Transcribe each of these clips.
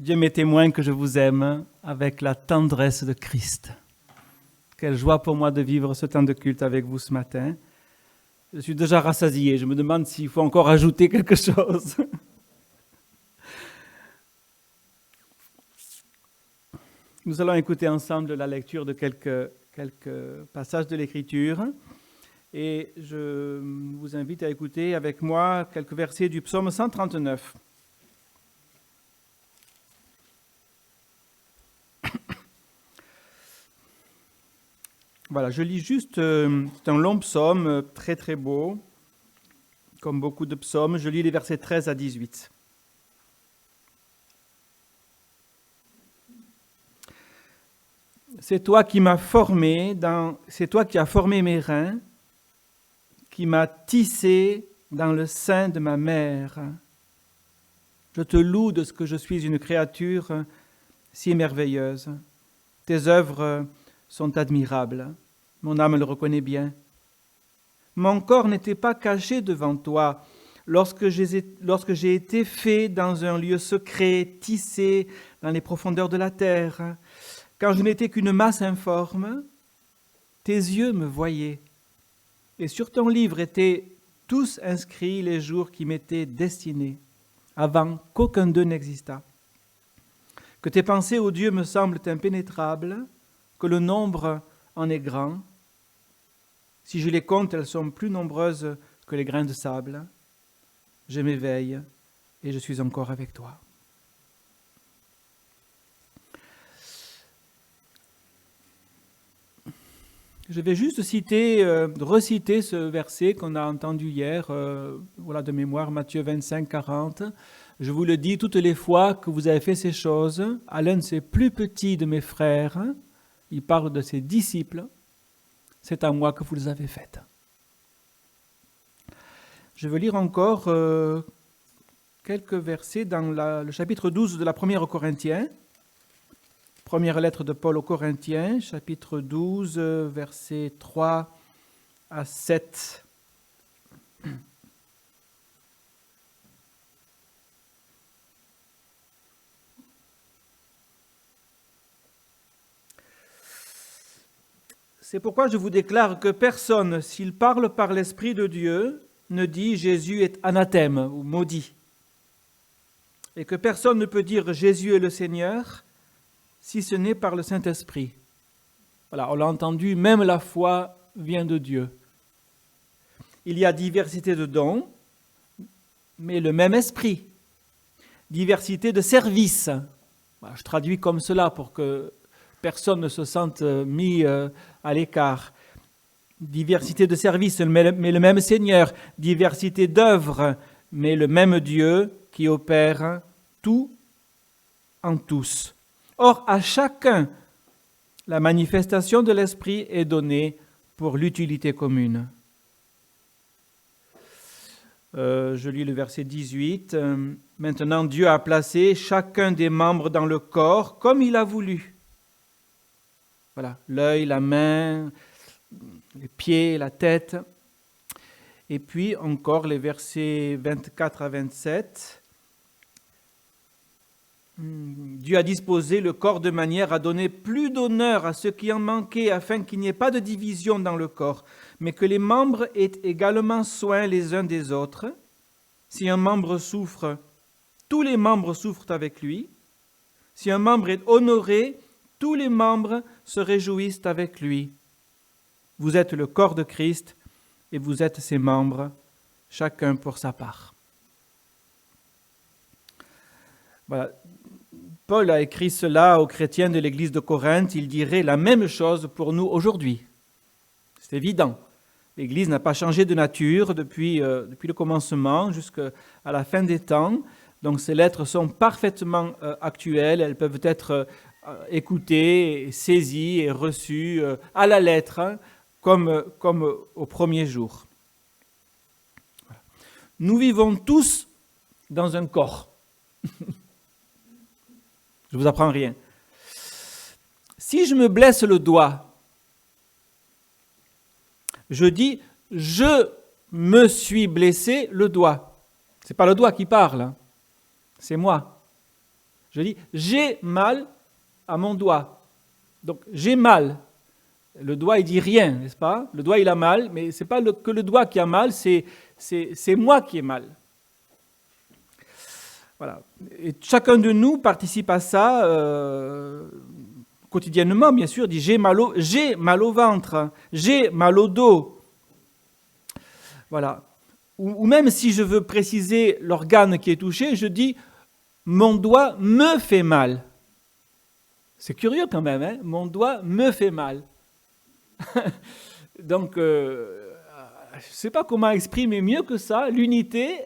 Dieu m'est témoin que je vous aime avec la tendresse de Christ. Quelle joie pour moi de vivre ce temps de culte avec vous ce matin. Je suis déjà rassasié, je me demande s'il faut encore ajouter quelque chose. Nous allons écouter ensemble la lecture de quelques passages de l'Écriture et je vous invite à écouter avec moi quelques versets du psaume 139. Voilà, je lis juste, c'est un long psaume, très très beau, comme beaucoup de psaumes. Je lis les versets 13 à 18. C'est toi qui m'as formé, c'est toi qui as formé mes reins, qui m'as tissé dans le sein de ma mère. Je te loue de ce que je suis une créature si merveilleuse. Tes œuvres sont admirables. Mon âme le reconnaît bien. Mon corps n'était pas caché devant toi lorsque j'ai été fait dans un lieu secret, tissé dans les profondeurs de la terre. Quand je n'étais qu'une masse informe, tes yeux me voyaient. Et sur ton livre étaient tous inscrits les jours qui m'étaient destinés, avant qu'aucun d'eux n'existât. Que tes pensées, ô Dieu, me semblent impénétrables, que le nombre en est grand. Si je les compte, elles sont plus nombreuses que les grains de sable. Je m'éveille et je suis encore avec toi. Je vais juste reciter ce verset qu'on a entendu hier, de mémoire, Matthieu 25, 40. Je vous le dis toutes les fois que vous avez fait ces choses, à l'un de ces plus petits de mes frères, il parle de ses disciples, c'est à moi que vous les avez faites. Je veux lire encore quelques versets dans le chapitre 12 de la première aux Corinthiens. Première lettre de Paul aux Corinthiens, chapitre 12, versets 3 à 7. C'est pourquoi je vous déclare que personne, s'il parle par l'Esprit de Dieu, ne dit Jésus est anathème ou maudit. Et que personne ne peut dire Jésus est le Seigneur, si ce n'est par le Saint-Esprit. Voilà, on l'a entendu, même la foi vient de Dieu. Il y a diversité de dons, mais le même esprit. Diversité de services. Voilà, je traduis comme cela pour que personne ne se sente mis à l'écart. Diversité de services, mais le même Seigneur. Diversité d'œuvres, mais le même Dieu qui opère tout en tous. Or, à chacun, la manifestation de l'Esprit est donnée pour l'utilité commune. Je lis le verset 18. Maintenant, Dieu a placé chacun des membres dans le corps comme il a voulu. Voilà, l'œil, la main, les pieds, la tête. Et puis encore les versets 24 à 27. Dieu a disposé le corps de manière à donner plus d'honneur à ceux qui en manquaient, afin qu'il n'y ait pas de division dans le corps, mais que les membres aient également soin les uns des autres. Si un membre souffre, tous les membres souffrent avec lui. Si un membre est honoré, tous les membres se réjouissent avec lui. Vous êtes le corps de Christ et vous êtes ses membres, chacun pour sa part. Voilà. Paul a écrit cela aux chrétiens de l'église de Corinthe. Il dirait la même chose pour nous aujourd'hui. C'est évident. L'église n'a pas changé de nature depuis le commencement jusqu'à la fin des temps. Donc ces lettres sont parfaitement actuelles. Elles peuvent être écoutées, saisies et reçues à la lettre, comme au premier jour. Voilà. Nous vivons tous dans un corps. Je ne vous apprends rien. Si je me blesse le doigt, je dis « je me suis blessé le doigt ». Ce n'est pas le doigt qui parle, c'est moi. Je dis j'ai mal à mon doigt. Donc j'ai mal. Le doigt, il dit rien, n'est-ce pas? Le doigt, il a mal, mais ce n'est pas que le doigt qui a mal, c'est moi qui ai mal. Voilà. Et chacun de nous participe à ça quotidiennement, bien sûr. Il dit j'ai mal au ventre, j'ai mal au dos. Voilà. Ou même si je veux préciser l'organe qui est touché, je dis mon doigt me fait mal. C'est curieux quand même, hein? Mon doigt me fait mal. Donc, je ne sais pas comment exprimer mieux que ça l'unité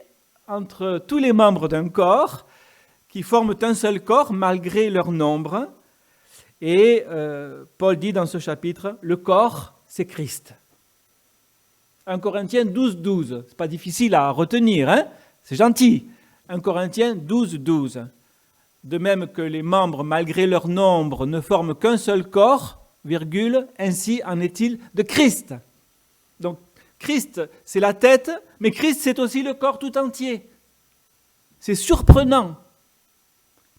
entre tous les membres d'un corps qui forment un seul corps malgré leur nombre. Et Paul dit dans ce chapitre, le corps, c'est Christ. 1 Corinthiens 12, 12. C'est pas difficile à retenir, hein? C'est gentil. 1 Corinthiens 12, 12. De même que les membres, malgré leur nombre, ne forment qu'un seul corps, virgule, ainsi en est-il de Christ. Donc, Christ, c'est la tête, mais Christ, c'est aussi le corps tout entier. C'est surprenant,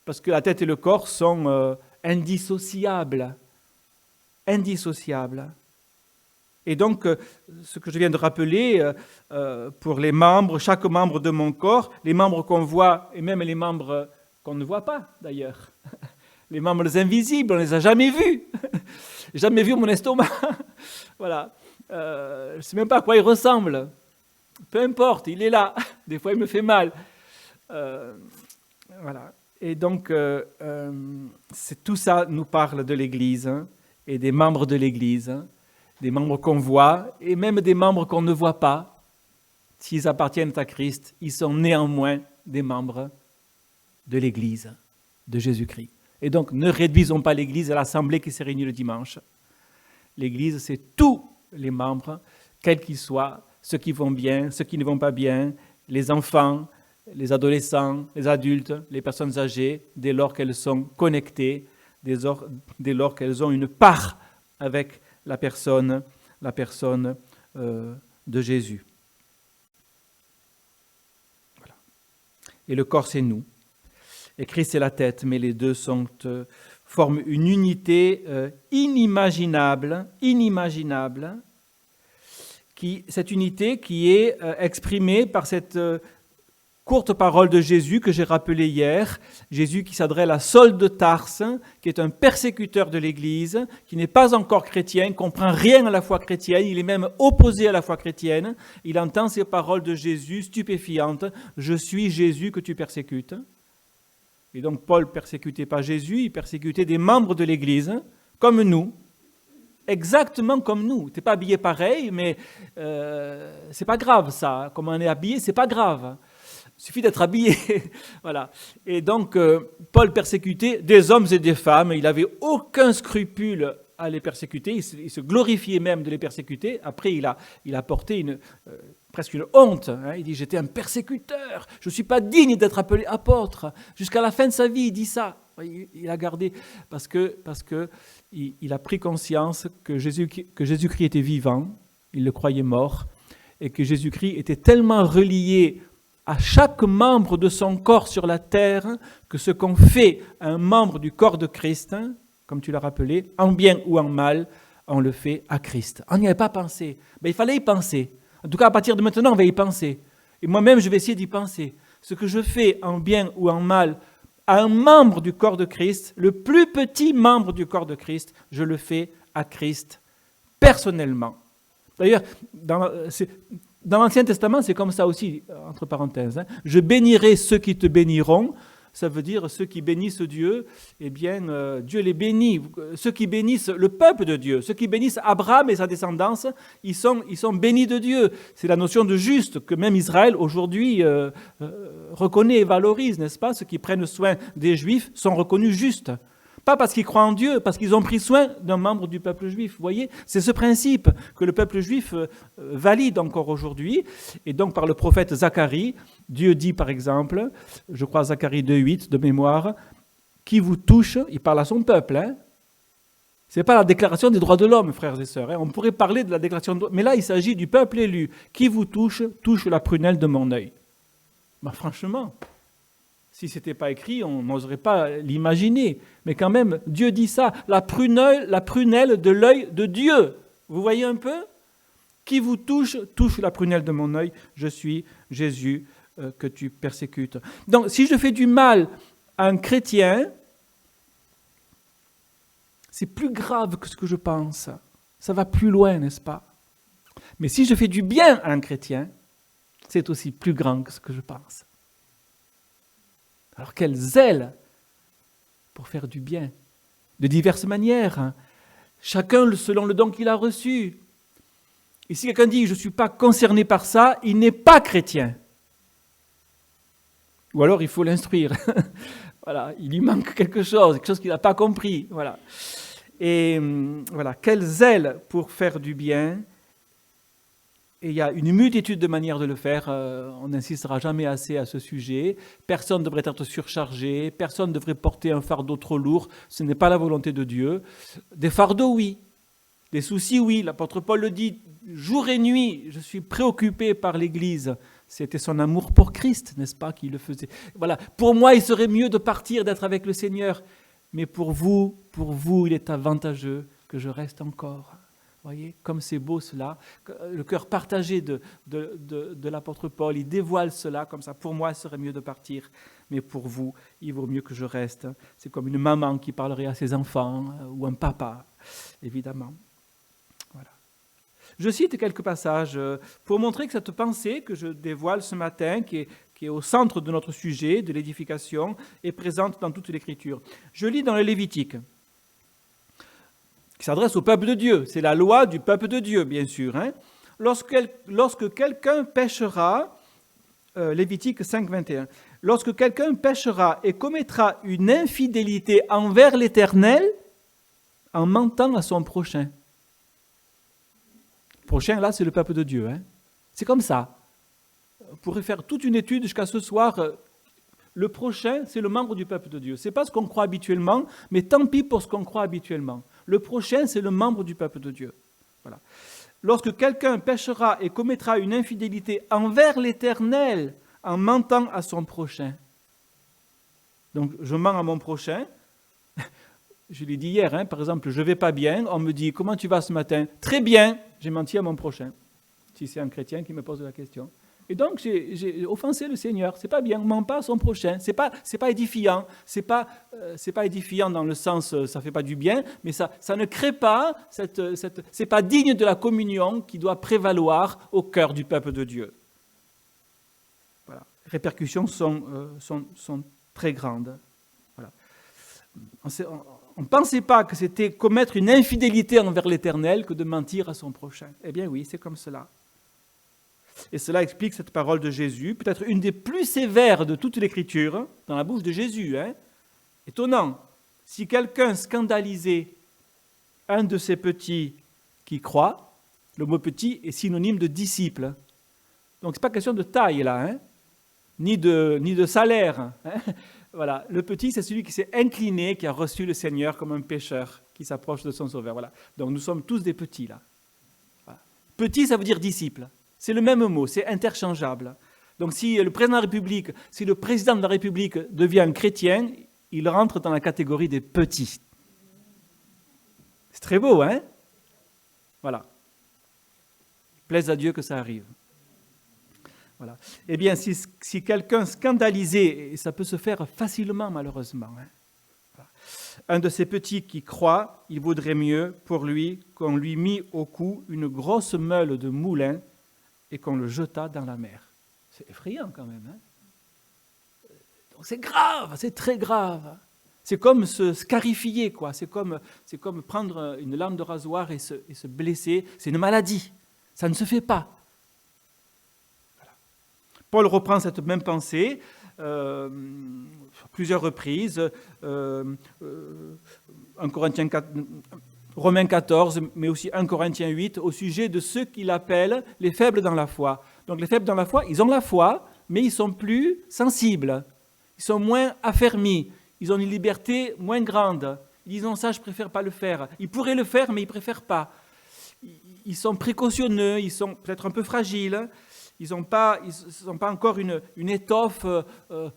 parce que la tête et le corps sont indissociables. Indissociables. Et donc, ce que je viens de rappeler, pour les membres, chaque membre de mon corps, les membres qu'on voit, et même les membres qu'on ne voit pas d'ailleurs, les membres invisibles, on ne les a jamais vus. Jamais vu mon estomac. Voilà. Je ne sais même pas à quoi il ressemble. Peu importe, il est là. Des fois, il me fait mal. Voilà. Et donc, tout ça nous parle de l'Église et des membres de l'Église, des membres qu'on voit et même des membres qu'on ne voit pas. S'ils appartiennent à Christ, ils sont néanmoins des membres de l'Église de Jésus-Christ. Et donc, ne réduisons pas l'Église à l'assemblée qui s'est réunie le dimanche. L'Église, c'est tous les membres, quels qu'ils soient, ceux qui vont bien, ceux qui ne vont pas bien, les enfants, les adolescents, les adultes, les personnes âgées, dès lors qu'elles sont connectées, dès lors qu'elles ont une part avec la personne de Jésus. Voilà. Et le corps, c'est nous. Et Christ, c'est la tête, mais les deux forment une unité inimaginable, cette unité qui est exprimée par cette courte parole de Jésus que j'ai rappelée hier, Jésus qui s'adresse à Saul de Tarse, qui est un persécuteur de l'Église, qui n'est pas encore chrétien, ne comprend rien à la foi chrétienne, il est même opposé à la foi chrétienne. Il entend ces paroles de Jésus stupéfiantes, « Je suis Jésus que tu persécutes ». Et donc Paul ne persécutait pas Jésus, il persécutait des membres de l'Église, comme nous, exactement comme nous. Tu n'es pas habillé pareil, mais c'est pas grave ça. Comment on est habillé, c'est pas grave. Il suffit d'être habillé. Voilà. Et donc, Paul persécutait des hommes et des femmes. Il n'avait aucun scrupule à les persécuter. Il se glorifiait même de les persécuter. Après, il a porté presque une honte. Hein. Il dit, j'étais un persécuteur. Je ne suis pas digne d'être appelé apôtre. Jusqu'à la fin de sa vie, il dit ça. Il a gardé parce que il a pris conscience que Jésus-Christ était vivant. Il le croyait mort. Et que Jésus-Christ était tellement relié à chaque membre de son corps sur la terre, que ce qu'on fait à un membre du corps de Christ, comme tu l'as rappelé, en bien ou en mal, on le fait à Christ. On n'y avait pas pensé. Mais il fallait y penser. En tout cas, à partir de maintenant, on va y penser. Et moi-même, je vais essayer d'y penser. Ce que je fais en bien ou en mal à un membre du corps de Christ, le plus petit membre du corps de Christ, je le fais à Christ personnellement. D'ailleurs, dans l'Ancien Testament, c'est comme ça aussi, entre parenthèses. Hein. Je bénirai ceux qui te béniront. Ça veut dire ceux qui bénissent Dieu, eh bien, Dieu les bénit. Ceux qui bénissent le peuple de Dieu, ceux qui bénissent Abraham et sa descendance, ils sont bénis de Dieu. C'est la notion de juste que même Israël aujourd'hui reconnaît et valorise, n'est-ce pas? Ceux qui prennent soin des Juifs sont reconnus justes. Pas parce qu'ils croient en Dieu, parce qu'ils ont pris soin d'un membre du peuple juif. Vous voyez, c'est ce principe que le peuple juif valide encore aujourd'hui. Et donc, par le prophète Zacharie, Dieu dit par exemple, je crois Zacharie 2,8 de mémoire, qui vous touche, il parle à son peuple. Hein. Ce n'est pas la déclaration des droits de l'homme, frères et sœurs. Hein. On pourrait parler de la déclaration des droits, mais là, il s'agit du peuple élu. Qui vous touche la prunelle de mon œil. Ben, franchement, Si ce n'était pas écrit, on n'oserait pas l'imaginer. Mais quand même, Dieu dit ça, la prunelle de l'œil de Dieu. Vous voyez un peu ? Qui vous touche la prunelle de mon œil. Je suis Jésus que tu persécutes. Donc, si je fais du mal à un chrétien, c'est plus grave que ce que je pense. Ça va plus loin, n'est-ce pas ? Mais si je fais du bien à un chrétien, c'est aussi plus grand que ce que je pense. Alors quel zèle pour faire du bien, de diverses manières, chacun selon le don qu'il a reçu. Et si quelqu'un dit « je ne suis pas concerné par ça », il n'est pas chrétien. Ou alors il faut l'instruire. Voilà, il lui manque quelque chose qu'il n'a pas compris. Voilà. Et voilà, quel zèle pour faire du bien. Et il y a une multitude de manières de le faire, on n'insistera jamais assez à ce sujet. Personne ne devrait être surchargé, personne ne devrait porter un fardeau trop lourd, ce n'est pas la volonté de Dieu. Des fardeaux, oui. Des soucis, oui. L'apôtre Paul le dit, jour et nuit, je suis préoccupé par l'Église. C'était son amour pour Christ, n'est-ce pas, qui le faisait. Voilà. Pour moi, il serait mieux de partir, d'être avec le Seigneur. Mais pour vous, il est avantageux que je reste encore. Voyez, comme c'est beau cela, le cœur partagé de l'apôtre Paul, il dévoile cela comme ça. Pour moi, il serait mieux de partir, mais pour vous, il vaut mieux que je reste. C'est comme une maman qui parlerait à ses enfants, ou un papa, évidemment. Voilà. Je cite quelques passages pour montrer que cette pensée que je dévoile ce matin, qui est au centre de notre sujet, de l'édification, est présente dans toute l'Écriture. Je lis dans le Lévitique, qui s'adresse au peuple de Dieu. C'est la loi du peuple de Dieu, bien sûr. Hein. Lorsque quelqu'un péchera, Lévitique 5, 21, lorsque quelqu'un péchera et commettra une infidélité envers l'Éternel en mentant à son prochain. Prochain, là, c'est le peuple de Dieu. Hein. C'est comme ça. On pourrait faire toute une étude jusqu'à ce soir. Le prochain, c'est le membre du peuple de Dieu. Ce n'est pas ce qu'on croit habituellement, mais tant pis pour ce qu'on croit habituellement. Le prochain, c'est le membre du peuple de Dieu. Voilà. Lorsque quelqu'un péchera et commettra une infidélité envers l'Éternel en mentant à son prochain. Donc, je mens à mon prochain. Je l'ai dit hier, par exemple, je ne vais pas bien. On me dit, comment tu vas ce matin ? Très bien, j'ai menti à mon prochain. Si c'est un chrétien qui me pose la question. Et donc, j'ai offensé le Seigneur. C'est pas bien, on ne ment pas à son prochain. C'est pas édifiant. C'est pas édifiant dans le sens, ça fait pas du bien, mais ça ne crée pas, c'est pas digne de la communion qui doit prévaloir au cœur du peuple de Dieu. Voilà. Les répercussions sont très grandes. Voilà. On ne pensait pas que c'était commettre une infidélité envers l'Éternel que de mentir à son prochain. Eh bien oui, c'est comme cela. Et cela explique cette parole de Jésus, peut-être une des plus sévères de toute l'Écriture, dans la bouche de Jésus. Hein. Étonnant. Si quelqu'un scandalisait un de ces petits qui croient, le mot petit est synonyme de disciple. Donc ce n'est pas question de taille là, hein, ni de salaire. Hein. Voilà. Le petit, c'est celui qui s'est incliné, qui a reçu le Seigneur comme un pécheur, qui s'approche de son Sauveur. Voilà. Donc nous sommes tous des petits là. Voilà. Petit, ça veut dire disciple. C'est le même mot, c'est interchangeable. Donc si le président de la République devient un chrétien, il rentre dans la catégorie des petits. C'est très beau, hein ? Voilà. Plaise à Dieu que ça arrive. Voilà. Eh bien, si quelqu'un scandalisé, et ça peut se faire facilement malheureusement, hein, voilà. Un de ces petits qui croit, il vaudrait mieux pour lui qu'on lui mît au cou une grosse meule de moulin et qu'on le jeta dans la mer. C'est effrayant quand même. Hein. Donc c'est grave, c'est très grave. C'est comme se scarifier, quoi. C'est comme prendre une lame de rasoir et se blesser. C'est une maladie. Ça ne se fait pas. Voilà. Paul reprend cette même pensée plusieurs reprises. 1 Corinthiens 4, Romains 14, mais aussi 1 Corinthiens 8, au sujet de ceux qu'il appelle les faibles dans la foi. Donc les faibles dans la foi, ils ont la foi, mais ils sont plus sensibles. Ils sont moins affermis. Ils ont une liberté moins grande. Ils disent non, ça, je préfère pas le faire. Ils pourraient le faire, mais ils préfèrent pas. Ils sont précautionneux, ils sont peut-être un peu fragiles. ils n'ont pas encore une étoffe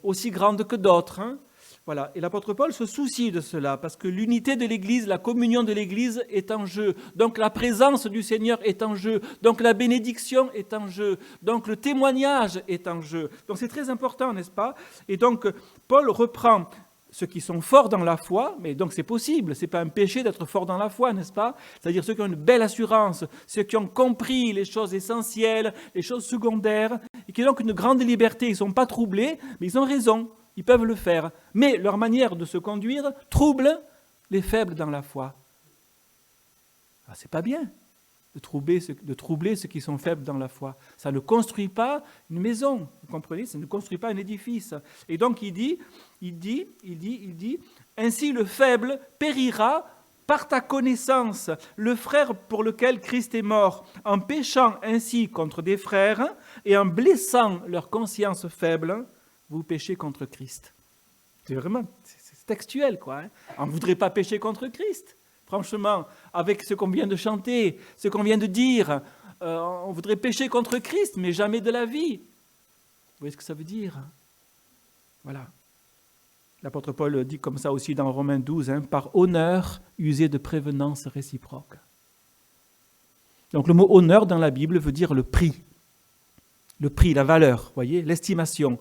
aussi grande que d'autres. Hein. Voilà. Et l'apôtre Paul se soucie de cela, parce que l'unité de l'Église, la communion de l'Église est en jeu. Donc la présence du Seigneur est en jeu. Donc la bénédiction est en jeu. Donc le témoignage est en jeu. Donc c'est très important, n'est-ce pas? Et donc Paul reprend ceux qui sont forts dans la foi, mais donc c'est possible, ce n'est pas un péché d'être fort dans la foi, n'est-ce pas? C'est-à-dire ceux qui ont une belle assurance, ceux qui ont compris les choses essentielles, les choses secondaires, et qui ont donc une grande liberté, ils ne sont pas troublés, mais ils ont raison, ils peuvent le faire. Mais leur manière de se conduire trouble les faibles dans la foi. Ah, c'est pas bien de troubler ceux qui sont faibles dans la foi. Ça ne construit pas une maison, vous comprenez? Ça ne construit pas un édifice. Et donc il dit, ainsi le faible périra par ta connaissance, le frère pour lequel Christ est mort, en péchant ainsi contre des frères et en blessant leur conscience faible, vous péchez contre Christ. C'est vraiment, c'est textuel, quoi. Hein. On ne voudrait pas pécher contre Christ. Franchement, avec ce qu'on vient de chanter, ce qu'on vient de dire, on voudrait pécher contre Christ, mais jamais de la vie. Vous voyez ce que ça veut dire? Voilà. L'apôtre Paul dit comme ça aussi dans Romains 12, hein, par honneur, user de prévenance réciproque. Donc le mot honneur dans la Bible veut dire le prix, la valeur, vous voyez, l'estimation.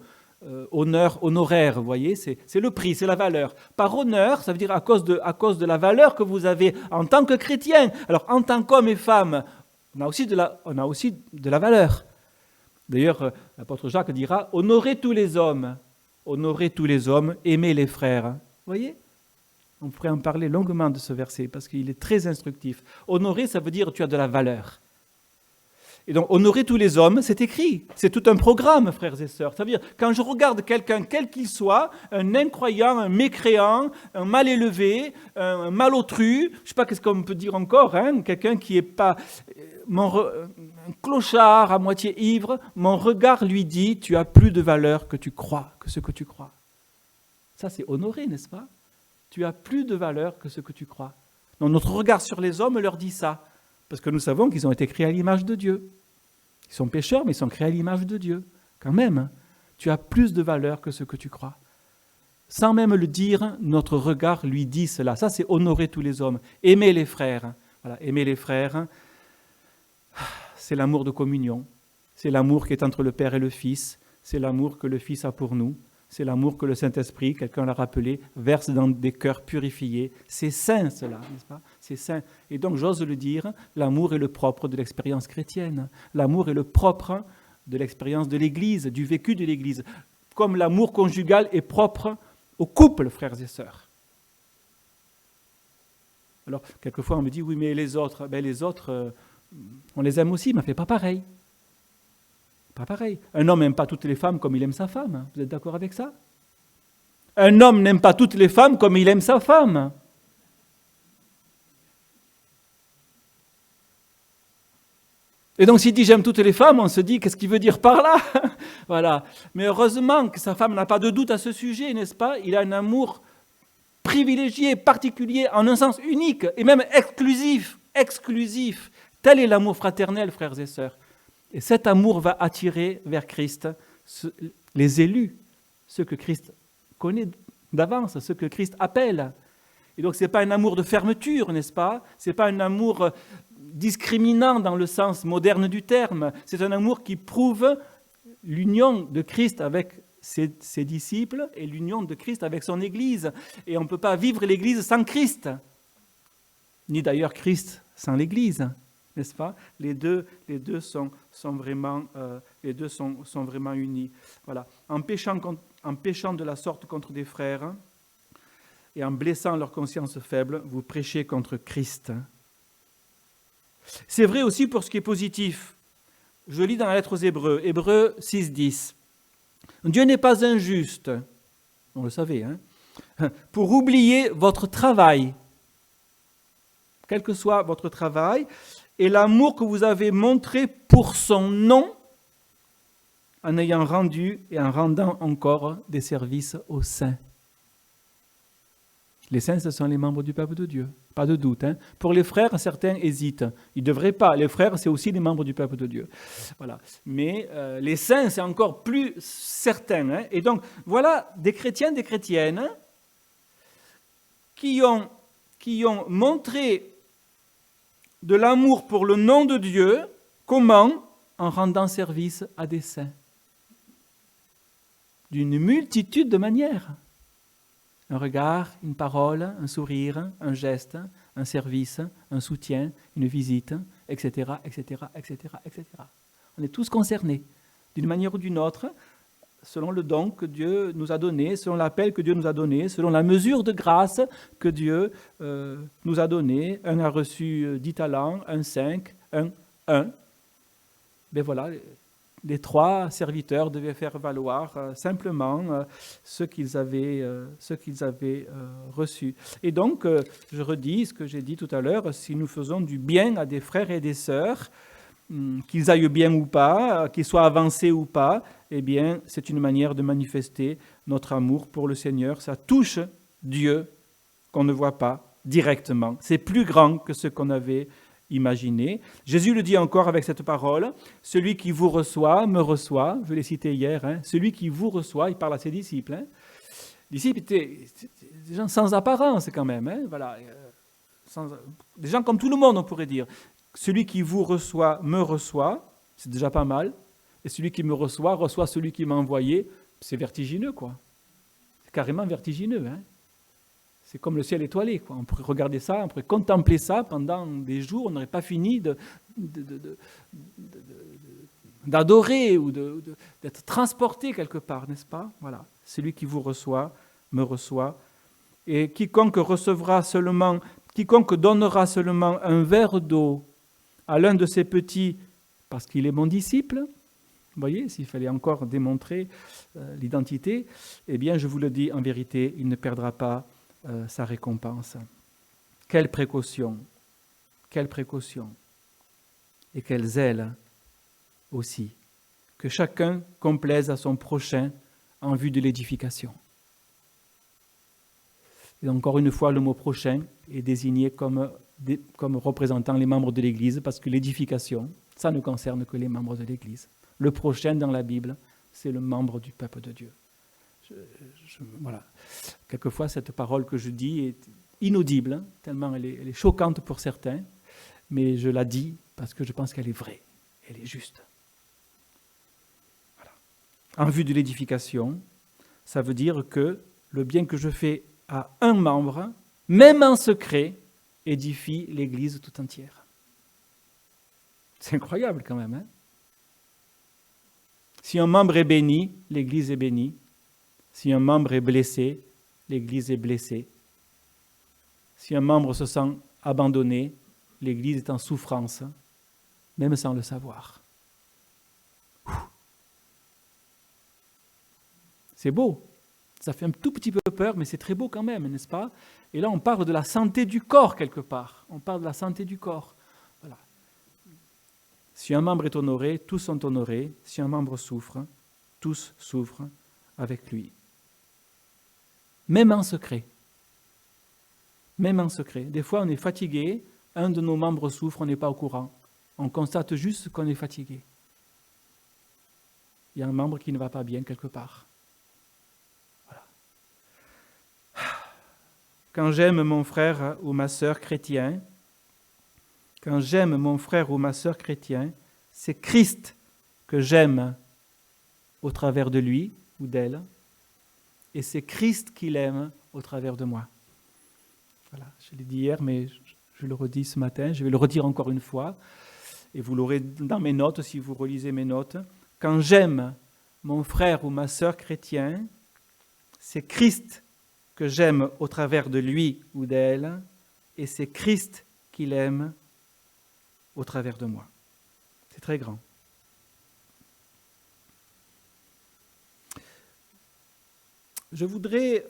Honneur, honoraire, vous voyez, c'est le prix, c'est la valeur. Par honneur, ça veut dire à cause de la valeur que vous avez en tant que chrétien. Alors, en tant qu'homme et femme, on a aussi de la valeur. D'ailleurs, l'apôtre Jacques dira, honorez tous les hommes, aimez les frères. Vous voyez? On pourrait en parler longuement de ce verset, parce qu'il est très instructif. Honorer, ça veut dire tu as de la valeur. Et donc, honorer tous les hommes, c'est écrit. C'est tout un programme, frères et sœurs. Ça veut dire, quand je regarde quelqu'un, quel qu'il soit, un incroyant, un mécréant, un mal élevé, un malotru, je ne sais pas qu'est-ce qu'on peut dire encore, hein, quelqu'un qui n'est pas un clochard à moitié ivre, mon regard lui dit, tu as plus de valeur que ce que tu crois. Ça, c'est honorer, n'est-ce pas? Tu as plus de valeur que ce que tu crois. Donc, notre regard sur les hommes leur dit ça. Parce que nous savons qu'ils ont été créés à l'image de Dieu. Ils sont pécheurs, mais ils sont créés à l'image de Dieu. Quand même, tu as plus de valeur que ce que tu crois. Sans même le dire, notre regard lui dit cela. Ça, c'est honorer tous les hommes. Aimer les frères. Voilà, aimer les frères, c'est l'amour de communion. C'est l'amour qui est entre le Père et le Fils. C'est l'amour que le Fils a pour nous. C'est l'amour que le Saint-Esprit, quelqu'un l'a rappelé, verse dans des cœurs purifiés. C'est saint cela, n'est-ce pas? C'est saint. Et donc, j'ose le dire, l'amour est le propre de l'expérience chrétienne. L'amour est le propre de l'expérience de l'Église, du vécu de l'Église. Comme l'amour conjugal est propre au couple, frères et sœurs. Alors, quelquefois, on me dit, oui, mais les autres, on les aime aussi, mais on ne fait pas pareil. Pas pareil. Un homme n'aime pas toutes les femmes comme il aime sa femme. Vous êtes d'accord avec ça? Un homme n'aime pas toutes les femmes comme il aime sa femme. Et donc s'il dit j'aime toutes les femmes, on se dit qu'est-ce qu'il veut dire par là? Voilà. Mais heureusement que sa femme n'a pas de doute à ce sujet, n'est-ce pas? Il a un amour privilégié, particulier, en un sens unique et même exclusif. Tel est l'amour fraternel, frères et sœurs. Et cet amour va attirer vers Christ les élus, ceux que Christ connaît d'avance, ceux que Christ appelle. Et donc ce n'est pas un amour de fermeture, n'est-ce pas? Ce n'est pas un amour discriminant dans le sens moderne du terme. C'est un amour qui prouve l'union de Christ avec ses disciples et l'union de Christ avec son Église. Et on ne peut pas vivre l'Église sans Christ, ni d'ailleurs Christ sans l'Église. N'est-ce pas? Les deux sont vraiment unis. Voilà. En péchant de la sorte contre des frères et en blessant leur conscience faible, vous prêchez contre Christ. C'est vrai aussi pour ce qui est positif. Je lis dans la lettre aux Hébreux, Hébreux 6:10. Dieu n'est pas injuste, on le savait, hein, pour oublier votre travail, quel que soit votre travail, et l'amour que vous avez montré pour son nom, en ayant rendu et en rendant encore des services aux saints. Les saints, ce sont les membres du peuple de Dieu, pas de doute. Hein. Pour les frères, certains hésitent. Ils ne devraient pas. Les frères, c'est aussi les membres du peuple de Dieu. Voilà. Mais les saints, c'est encore plus certain. Hein. Et donc, voilà des chrétiens, des chrétiennes qui ont montré de l'amour pour le nom de Dieu. Comment? En rendant service à des saints. D'une multitude de manières. Un regard, une parole, un sourire, un geste, un service, un soutien, une visite, etc., etc., etc., etc. On est tous concernés, d'une manière ou d'une autre, selon le don que Dieu nous a donné, selon l'appel que Dieu nous a donné, selon la mesure de grâce que Dieu nous a donné. Un a reçu 10 talents, un 5, un 1. Ben voilà, les 3 serviteurs devaient faire valoir simplement ce qu'ils avaient reçu. Et donc, je redis ce que j'ai dit tout à l'heure, si nous faisons du bien à des frères et des sœurs, qu'ils aillent bien ou pas, qu'ils soient avancés ou pas, eh bien, c'est une manière de manifester notre amour pour le Seigneur. Ça touche Dieu qu'on ne voit pas directement. C'est plus grand que ce qu'on avait imaginé. Jésus le dit encore avec cette parole, « Celui qui vous reçoit, me reçoit ». Je l'ai cité hier. Hein, celui qui vous reçoit, il parle à ses disciples. Hein. Les disciples étaient des gens sans apparence quand même. Hein, voilà, des gens comme tout le monde, on pourrait dire. Celui qui vous reçoit, me reçoit, c'est déjà pas mal. Et celui qui me reçoit celui qui m'a envoyé. C'est vertigineux, quoi. C'est carrément vertigineux, hein. C'est comme le ciel étoilé, quoi. On pourrait regarder ça, on pourrait contempler ça pendant des jours, on n'aurait pas fini d'adorer ou d'être transporté quelque part, n'est-ce pas? Voilà, celui qui vous reçoit, me reçoit. Et quiconque donnera seulement un verre d'eau à l'un de ses petits, parce qu'il est mon disciple, vous voyez, s'il fallait encore démontrer l'identité, eh bien, je vous le dis en vérité, il ne perdra pas sa récompense. Quelle précaution et quel zèle aussi, que chacun complaise à son prochain en vue de l'édification. Et encore une fois, le mot prochain est désigné comme représentant les membres de l'Église, parce que l'édification, ça ne concerne que les membres de l'Église. Le prochain dans la Bible, c'est le membre du peuple de Dieu. Voilà. Quelquefois, cette parole que je dis est inaudible, hein, tellement elle est choquante pour certains, mais je la dis parce que je pense qu'elle est vraie, elle est juste. Voilà. En vue de l'édification, ça veut dire que le bien que je fais à un membre, même en secret, édifie l'Église tout entière. C'est incroyable quand même. Hein? Si un membre est béni, l'Église est bénie. Si un membre est blessé, l'Église est blessée. Si un membre se sent abandonné, l'Église est en souffrance, même sans le savoir. C'est beau. Ça fait un tout petit peu peur, mais c'est très beau quand même, n'est-ce pas? Et là, on parle de la santé du corps quelque part. On parle de la santé du corps. Voilà. Si un membre est honoré, tous sont honorés. Si un membre souffre, tous souffrent avec lui. Même en secret. Même en secret. Des fois, on est fatigué, un de nos membres souffre, on n'est pas au courant. On constate juste qu'on est fatigué. Il y a un membre qui ne va pas bien quelque part. Voilà. Quand j'aime mon frère ou ma sœur chrétien, c'est Christ que j'aime au travers de lui ou d'elle, et c'est Christ qui l'aime au travers de moi. Voilà, je l'ai dit hier, mais je le redis ce matin, je vais le redire encore une fois, et vous l'aurez dans mes notes si vous relisez mes notes. Quand j'aime mon frère ou ma sœur chrétien, c'est Christ que j'aime au travers de lui ou d'elle, et c'est Christ qui l'aime au travers de moi. C'est très grand. Je voudrais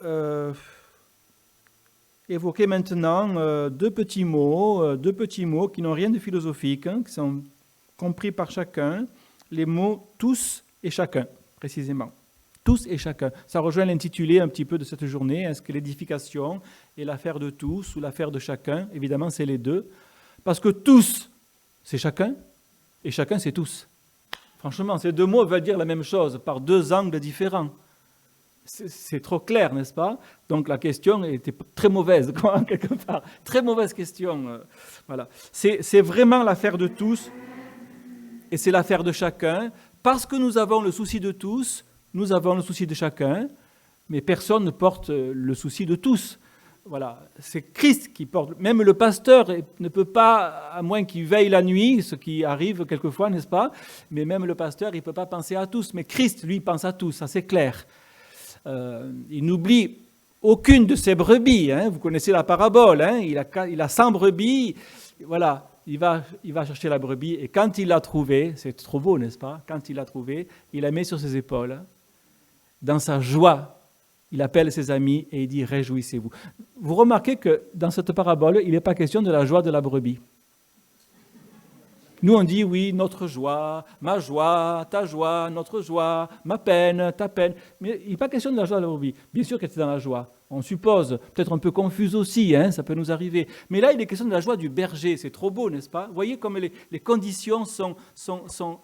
évoquer maintenant deux petits mots qui n'ont rien de philosophique, hein, qui sont compris par chacun, les mots tous et chacun, précisément. tous et chacun. Ça rejoint l'intitulé un petit peu de cette journée. Est-ce que l'édification est l'affaire de tous ou l'affaire de chacun? Évidemment, c'est les deux. Parce que tous, c'est chacun, et chacun, c'est tous. Franchement, ces deux mots veulent dire la même chose, par deux angles différents. C'est trop clair, n'est-ce pas? Donc la question était très mauvaise, quoi, quelque part. Très mauvaise question. Voilà. C'est vraiment l'affaire de tous, et c'est l'affaire de chacun. Parce que nous avons le souci de tous, nous avons le souci de chacun, mais personne ne porte le souci de tous. Voilà, c'est Christ qui porte. Même le pasteur ne peut pas, à moins qu'il veille la nuit, ce qui arrive quelquefois, n'est-ce pas? Mais même le pasteur, il ne peut pas penser à tous. Mais Christ, lui, pense à tous, ça c'est clair. Il n'oublie aucune de ses brebis. Hein. Vous connaissez la parabole. Hein. Il a 100 brebis. Voilà, il va chercher la brebis. Et quand il l'a trouvée, c'est trop beau, n'est-ce pas? Quand il l'a trouvée, il la met sur ses épaules. Dans sa joie, il appelle ses amis et il dit « Réjouissez-vous ». Vous remarquez que dans cette parabole, il n'est pas question de la joie de la brebis. Nous, on dit « oui, notre joie, ma joie, ta joie, notre joie, ma peine, ta peine ». Mais il n'est pas question de la joie de la brebis. Bien sûr qu'elle était dans la joie. On suppose, peut-être un peu confuse aussi, hein, ça peut nous arriver. Mais là, il est question de la joie du berger. C'est trop beau, n'est-ce pas? Vous voyez comme les conditions sont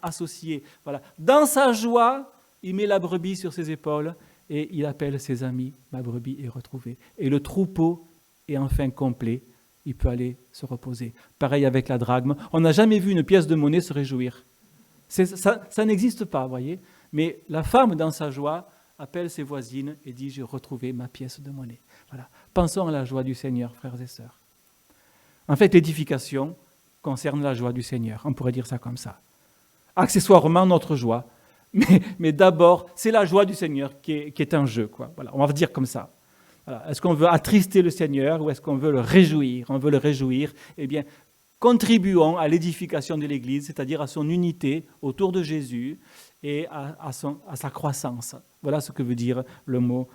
associées. Voilà. Dans sa joie, il met la brebis sur ses épaules. Et il appelle ses amis, ma brebis est retrouvée. Et le troupeau est enfin complet, il peut aller se reposer. Pareil avec la drachme, on n'a jamais vu une pièce de monnaie se réjouir. Ça n'existe pas, vous voyez. Mais la femme, dans sa joie, appelle ses voisines et dit « j'ai retrouvé ma pièce de monnaie ». Voilà. Pensons à la joie du Seigneur, frères et sœurs. En fait, l'édification concerne la joie du Seigneur, on pourrait dire ça comme ça. Accessoirement, notre joie. Mais d'abord, c'est la joie du Seigneur qui est en jeu, quoi. Voilà, on va dire comme ça. Voilà. Est-ce qu'on veut attrister le Seigneur ou est-ce qu'on veut le réjouir? On veut le réjouir. Eh bien, contribuons à l'édification de l'Église, c'est-à-dire à son unité autour de Jésus et à sa croissance. Voilà ce que veut dire le mot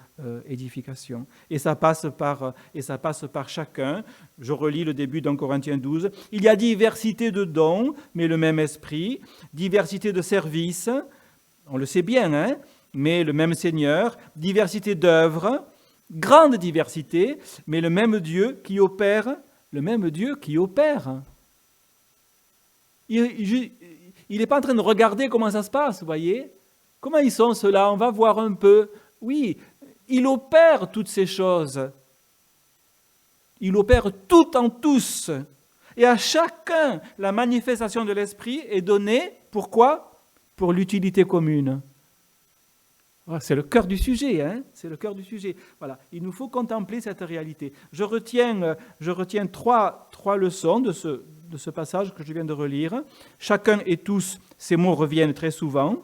édification. Et ça passe par chacun. Je relis le début d'un Corinthiens 12. Il y a diversité de dons, mais le même esprit. Diversité de services. On le sait bien, hein, mais le même Seigneur, diversité d'œuvres, grande diversité, mais le même Dieu qui opère, Il n'est pas en train de regarder comment ça se passe, vous voyez? Comment ils sont ceux-là? On va voir un peu. Oui, il opère toutes ces choses. Il opère tout en tous. Et à chacun, la manifestation de l'Esprit est donnée, pourquoi? Pour l'utilité commune. C'est le cœur du sujet, hein? C'est le cœur du sujet. Voilà, il nous faut contempler cette réalité. Je retiens trois leçons de ce passage que je viens de relire. Chacun et tous, ces mots reviennent très souvent.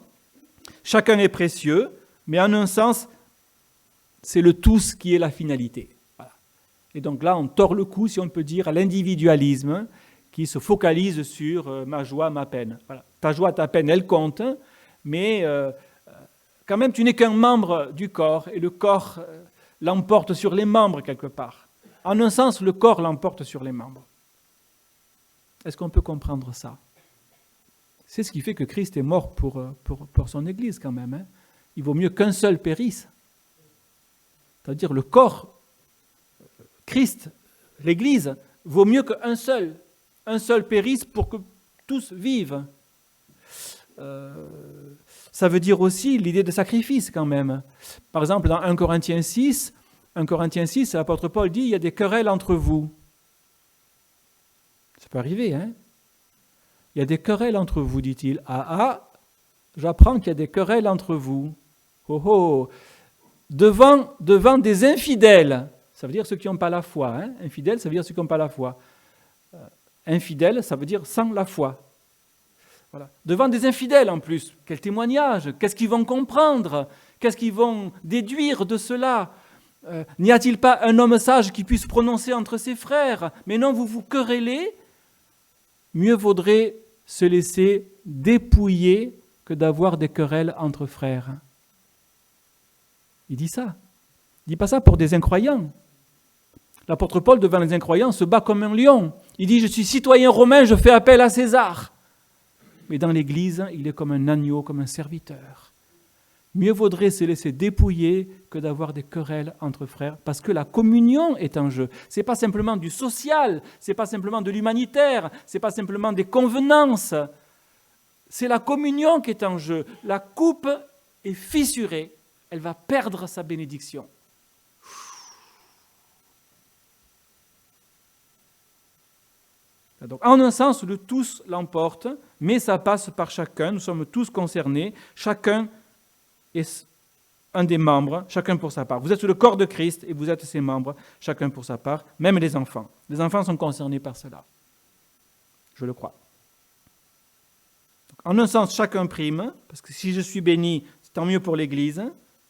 Chacun est précieux, mais en un sens, c'est le tous qui est la finalité. Voilà. Et donc là, on tord le cou, si on peut dire, à l'individualisme qui se focalise sur ma joie, ma peine. Voilà. Ta joie, ta peine, elles comptent, mais quand même, tu n'es qu'un membre du corps, et le corps l'emporte sur les membres quelque part. En un sens, le corps l'emporte sur les membres. Est-ce qu'on peut comprendre ça? C'est ce qui fait que Christ est mort pour son Église quand même. Hein. Il vaut mieux qu'un seul périsse. C'est-à-dire le corps, Christ, l'Église, vaut mieux qu'un seul. Un seul périsse pour que tous vivent. Ça veut dire aussi l'idée de sacrifice quand même. Par exemple, dans 1 Corinthiens 6, l'apôtre Paul dit « il y a des querelles entre vous ». Ça peut arriver, hein? Il y a des querelles entre vous, dit-il. J'apprends qu'il y a des querelles entre vous. Devant des infidèles. Ça veut dire ceux qui n'ont pas la foi. Hein? Infidèles, ça veut dire ceux qui n'ont pas la foi. Infidèles, ça veut dire sans la foi. Voilà. Devant des infidèles en plus. Quel témoignage! Qu'est-ce qu'ils vont comprendre? Qu'est-ce qu'ils vont déduire de cela? N'y a-t-il pas un homme sage qui puisse prononcer entre ses frères? Mais non, vous vous querellez. Mieux vaudrait se laisser dépouiller que d'avoir des querelles entre frères. Il dit ça. Il ne dit pas ça pour des incroyants. L'apôtre Paul, devant les incroyants, se bat comme un lion. Il dit « Je suis citoyen romain, je fais appel à César ». Mais dans l'Église, il est comme un agneau, comme un serviteur. Mieux vaudrait se laisser dépouiller que d'avoir des querelles entre frères, parce que la communion est en jeu. Ce n'est pas simplement du social, ce n'est pas simplement de l'humanitaire, ce n'est pas simplement des convenances. C'est la communion qui est en jeu. La coupe est fissurée, elle va perdre sa bénédiction. Donc, en un sens, le tous l'emporte, mais ça passe par chacun. Nous sommes tous concernés. Chacun est un des membres, chacun pour sa part. Vous êtes le corps de Christ et vous êtes ses membres, chacun pour sa part, même les enfants. Les enfants sont concernés par cela. Je le crois. Donc, en un sens, chacun prime, parce que si je suis béni, c'est tant mieux pour l'Église.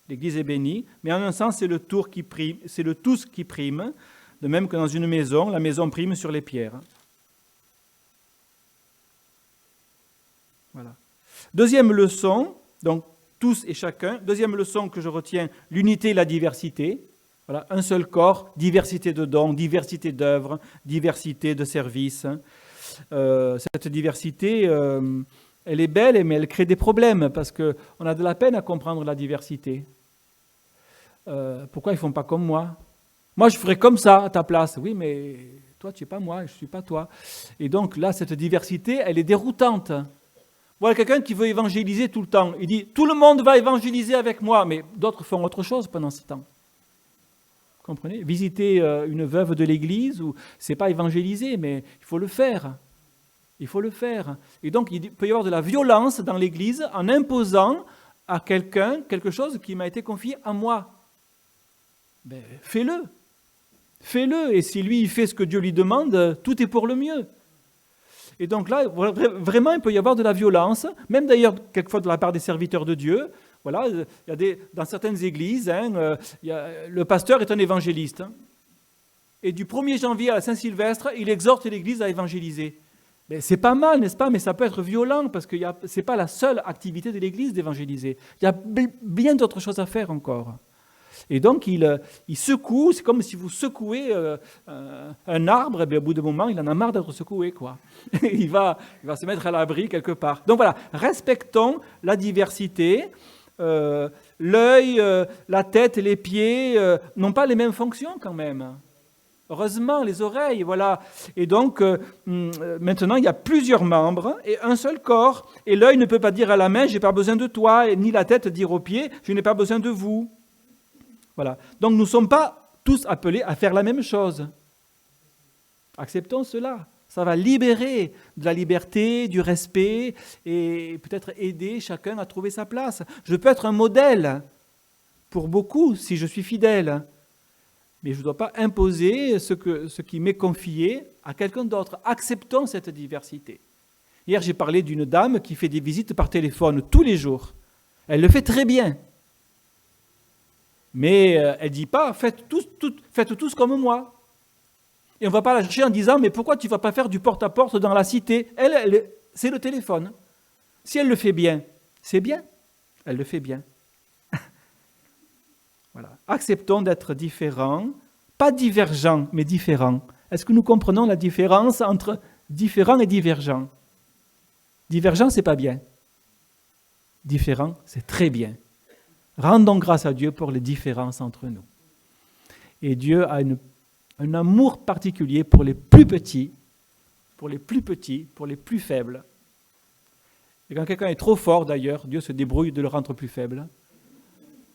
L'Église est bénie. Mais en un sens, c'est le tous qui prime. De même que dans une maison, la maison prime sur les pierres. Voilà. Deuxième leçon, donc tous et chacun. Deuxième leçon que je retiens, l'unité et la diversité. Voilà, un seul corps, diversité de dons, diversité d'œuvres, diversité de services. Cette diversité, elle est belle, mais elle crée des problèmes parce qu'on a de la peine à comprendre la diversité. Pourquoi ils ne font pas comme moi ? Moi, je ferais comme ça à ta place. Oui, mais toi, tu n'es pas moi, je ne suis pas toi. Et donc là, cette diversité, elle est déroutante. Voilà quelqu'un qui veut évangéliser tout le temps. Il dit, tout le monde va évangéliser avec moi, mais d'autres font autre chose pendant ce temps. Vous comprenez ? Visiter une veuve de l'église, c'est pas évangéliser, mais il faut le faire. Il faut le faire. Et donc, il peut y avoir de la violence dans l'église en imposant à quelqu'un quelque chose qui m'a été confié à moi. Ben, fais-le. Fais-le. Et si lui, il fait ce que Dieu lui demande, tout est pour le mieux. Et donc là, vraiment, il peut y avoir de la violence, même d'ailleurs, quelquefois de la part des serviteurs de Dieu. Voilà, il y a dans certaines églises, le pasteur est un évangéliste. Et du 1er janvier à Saint-Sylvestre, il exhorte l'église à évangéliser. Mais c'est pas mal, n'est-ce pas ? Mais ça peut être violent, parce que ce n'est pas la seule activité de l'église d'évangéliser. Il y a bien d'autres choses à faire encore. Et donc, il secoue, c'est comme si vous secouez un arbre, et bien, au bout d'un moment, il en a marre d'être secoué, quoi. il va se mettre à l'abri quelque part. Donc voilà, respectons la diversité. L'œil, la tête et les pieds n'ont pas les mêmes fonctions quand même. Heureusement, les oreilles, voilà. Et donc, maintenant, il y a plusieurs membres et un seul corps. Et l'œil ne peut pas dire à la main, je n'ai pas besoin de toi, et ni la tête dire aux pieds, je n'ai pas besoin de vous. Voilà. Donc nous ne sommes pas tous appelés à faire la même chose. Acceptons cela. Ça va libérer de la liberté, du respect et peut-être aider chacun à trouver sa place. Je peux être un modèle pour beaucoup si je suis fidèle. Mais je ne dois pas imposer ce qui m'est confié à quelqu'un d'autre. Acceptons cette diversité. Hier, j'ai parlé d'une dame qui fait des visites par téléphone tous les jours. Elle le fait très bien. Mais elle ne dit pas, faites tous comme moi. Et on ne va pas la chercher en disant, mais pourquoi tu ne vas pas faire du porte-à-porte dans la cité ? Elle, c'est le téléphone. Si elle le fait bien, c'est bien. Elle le fait bien. Voilà. Acceptons d'être différents, pas divergents, mais différents. Est-ce que nous comprenons la différence entre différent et divergent ? Divergent, ce n'est pas bien. Différent, c'est très bien. Rendons grâce à Dieu pour les différences entre nous. Et Dieu a un amour particulier pour les plus petits, pour les plus faibles. Et quand quelqu'un est trop fort, d'ailleurs, Dieu se débrouille de le rendre plus faible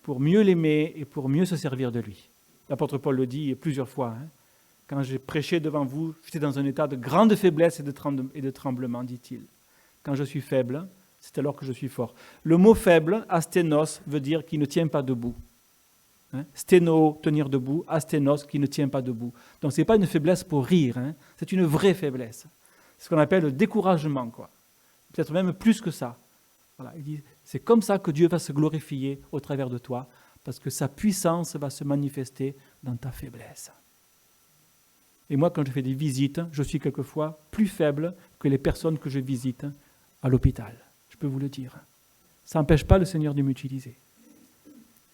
pour mieux l'aimer et pour mieux se servir de lui. L'apôtre Paul le dit plusieurs fois. Quand j'ai prêché devant vous, j'étais dans un état de grande faiblesse et de tremblement, dit-il. Quand je suis faible, c'est alors que je suis fort. Le mot faible, asténos, veut dire qui ne tient pas debout. Sténo, tenir debout, asténos, qui ne tient pas debout. Donc ce n'est pas une faiblesse pour rire, c'est une vraie faiblesse. C'est ce qu'on appelle le découragement, quoi. Peut-être même plus que ça. Voilà, il dit, c'est comme ça que Dieu va se glorifier au travers de toi, parce que sa puissance va se manifester dans ta faiblesse. Et moi, quand je fais des visites, je suis quelquefois plus faible que les personnes que je visite à l'hôpital. Je peux vous le dire. Ça n'empêche pas le Seigneur de m'utiliser.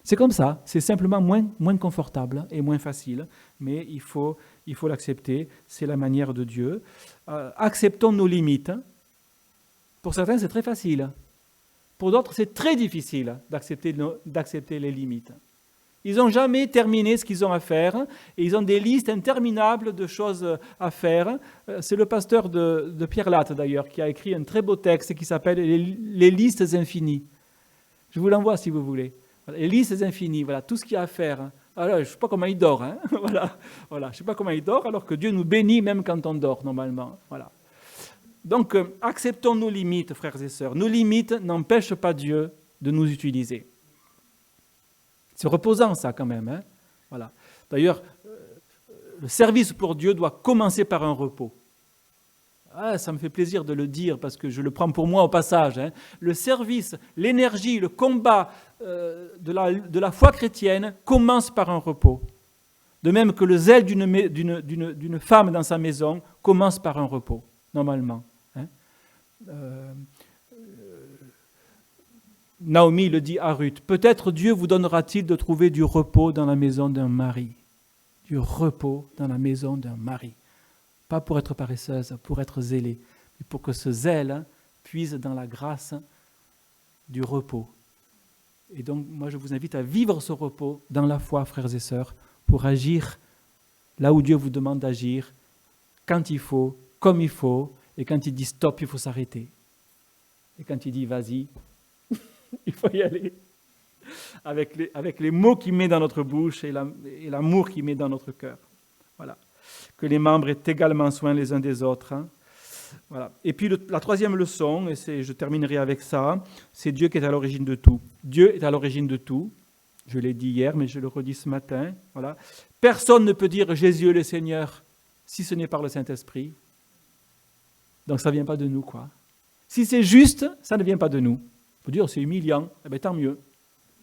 C'est comme ça, c'est simplement moins confortable et moins facile, mais il faut l'accepter, c'est la manière de Dieu. Acceptons nos limites. Pour certains, c'est très facile. Pour d'autres, c'est très difficile d'accepter les limites. Ils n'ont jamais terminé ce qu'ils ont à faire et ils ont des listes interminables de choses à faire. C'est le pasteur de Pierre Latte, d'ailleurs, qui a écrit un très beau texte qui s'appelle « Les listes infinies ». Je vous l'envoie si vous voulez. Les listes infinies, voilà, tout ce qu'il y a à faire. Alors, je ne sais pas comment il dort. Hein. Voilà. Je ne sais pas comment il dort, alors que Dieu nous bénit même quand on dort, normalement. Voilà. Donc, acceptons nos limites, frères et sœurs. Nos limites n'empêchent pas Dieu de nous utiliser. C'est reposant, ça, quand même. Hein. Voilà. D'ailleurs, le service pour Dieu doit commencer par un repos. Ah, ça me fait plaisir de le dire parce que je le prends pour moi au passage. Hein. Le service, l'énergie, le combat de la foi chrétienne commence par un repos. De même que le zèle d'une femme dans sa maison commence par un repos, normalement. Hein. Naomi le dit à Ruth, peut-être Dieu vous donnera-t-il de trouver du repos dans la maison d'un mari. Du repos dans la maison d'un mari. Pas pour être paresseuse, pour être zélée, mais pour que ce zèle puise dans la grâce du repos. Et donc, moi, je vous invite à vivre ce repos dans la foi, frères et sœurs, pour agir là où Dieu vous demande d'agir, quand il faut, comme il faut, et quand il dit stop, il faut s'arrêter. Et quand il dit vas-y, il faut y aller. Avec les mots qu'il met dans notre bouche et l'amour qu'il met dans notre cœur. Voilà. Que les membres aient également soin les uns des autres. Hein. Voilà. Et puis la troisième leçon, et je terminerai avec ça, c'est Dieu qui est à l'origine de tout. Dieu est à l'origine de tout. Je l'ai dit hier, mais je le redis ce matin. Voilà. Personne ne peut dire Jésus est le Seigneur si ce n'est par le Saint-Esprit. Donc ça ne vient pas de nous, quoi. Si c'est juste, ça ne vient pas de nous. On peut dire c'est humiliant, eh bien, tant mieux.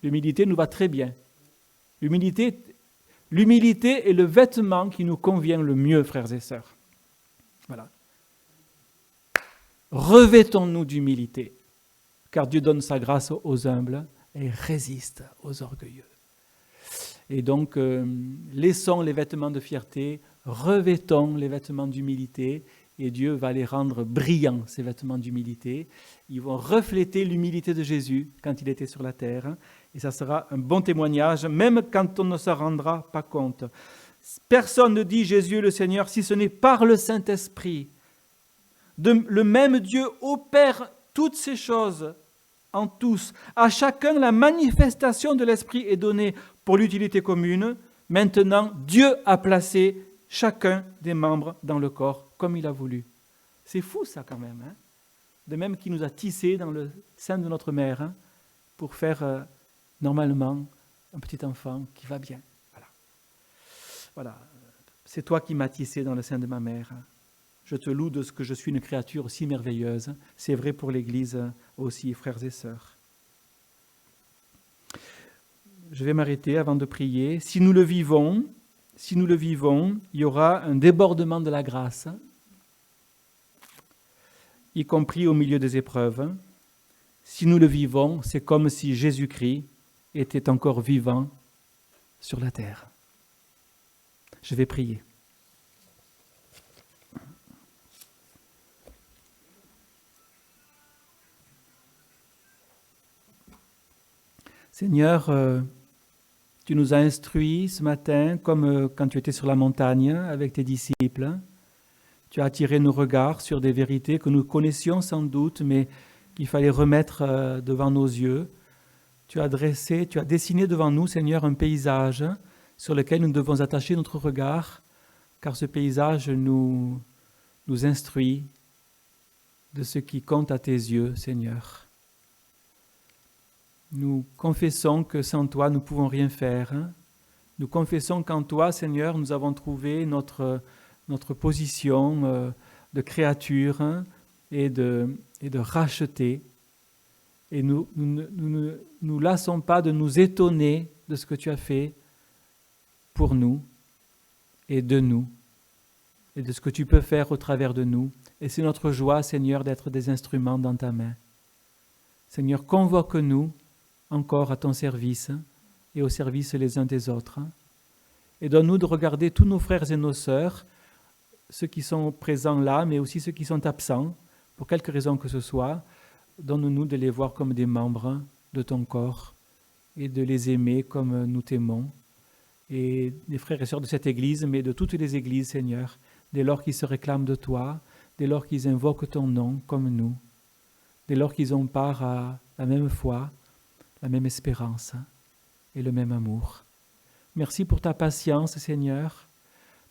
L'humilité nous va très bien. L'humilité est le vêtement qui nous convient le mieux, frères et sœurs. Voilà. Revêtons-nous d'humilité, car Dieu donne sa grâce aux humbles et résiste aux orgueilleux. Et donc, laissons les vêtements de fierté, revêtons les vêtements d'humilité, et Dieu va les rendre brillants, ces vêtements d'humilité. Ils vont refléter l'humilité de Jésus quand il était sur la terre, et ça sera un bon témoignage, même quand on ne se rendra pas compte. Personne ne dit Jésus est le Seigneur si ce n'est par le Saint-Esprit. Le même Dieu opère toutes ces choses en tous. À chacun, la manifestation de l'Esprit est donnée pour l'utilité commune. Maintenant, Dieu a placé chacun des membres dans le corps comme il a voulu. C'est fou ça quand même. Hein? De même qu'il nous a tissés dans le sein de notre mère hein, pour faire normalement un petit enfant qui va bien. Voilà. C'est toi qui m'as tissé dans le sein de ma mère. Je te loue de ce que je suis une créature si merveilleuse. C'est vrai pour l'Église aussi, frères et sœurs. Je vais m'arrêter avant de prier. Si nous le vivons, il y aura un débordement de la grâce, y compris au milieu des épreuves. Si nous le vivons, c'est comme si Jésus-Christ était encore vivant sur la terre. Je vais prier. Seigneur, tu nous as instruits ce matin, comme quand tu étais sur la montagne avec tes disciples. Tu as attiré nos regards sur des vérités que nous connaissions sans doute, mais qu'il fallait remettre devant nos yeux. Tu as dessiné devant nous, Seigneur, un paysage sur lequel nous devons attacher notre regard, car ce paysage nous instruit de ce qui compte à tes yeux, Seigneur. Nous confessons que sans toi, nous ne pouvons rien faire. Nous confessons qu'en toi, Seigneur, nous avons trouvé notre position de créature et de racheter. Et nous ne lassons pas de nous étonner de ce que tu as fait pour nous et de ce que tu peux faire au travers de nous. Et c'est notre joie, Seigneur, d'être des instruments dans ta main. Seigneur, convoque-nous encore à ton service et au service les uns des autres. Et donne-nous de regarder tous nos frères et nos sœurs, ceux qui sont présents là, mais aussi ceux qui sont absents, pour quelque raison que ce soit, donne-nous de les voir comme des membres de ton corps et de les aimer comme nous t'aimons. Et des frères et sœurs de cette Église, mais de toutes les Églises, Seigneur, dès lors qu'ils se réclament de toi, dès lors qu'ils invoquent ton nom comme nous, dès lors qu'ils ont part à la même foi, la même espérance et le même amour. Merci pour ta patience, Seigneur.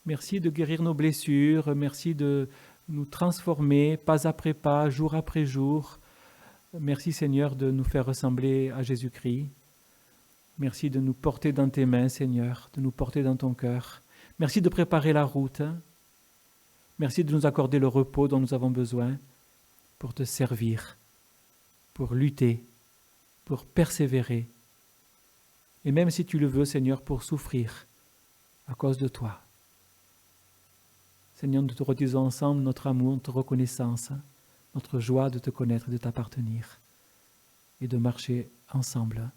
Merci de guérir nos blessures. Merci de nous transformer pas après pas, jour après jour. Merci, Seigneur, de nous faire ressembler à Jésus-Christ. Merci de nous porter dans tes mains, Seigneur, de nous porter dans ton cœur. Merci de préparer la route. Merci de nous accorder le repos dont nous avons besoin pour te servir, pour lutter, pour persévérer. Et même si tu le veux, Seigneur, pour souffrir à cause de toi. Seigneur, nous te redisons ensemble notre amour, notre reconnaissance, notre joie de te connaître et de t'appartenir et de marcher ensemble,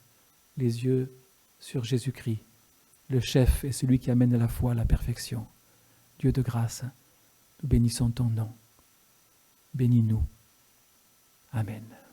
les yeux sur Jésus-Christ, le chef et celui qui amène la foi à la perfection. Dieu de grâce, nous bénissons ton nom. Bénis-nous. Amen.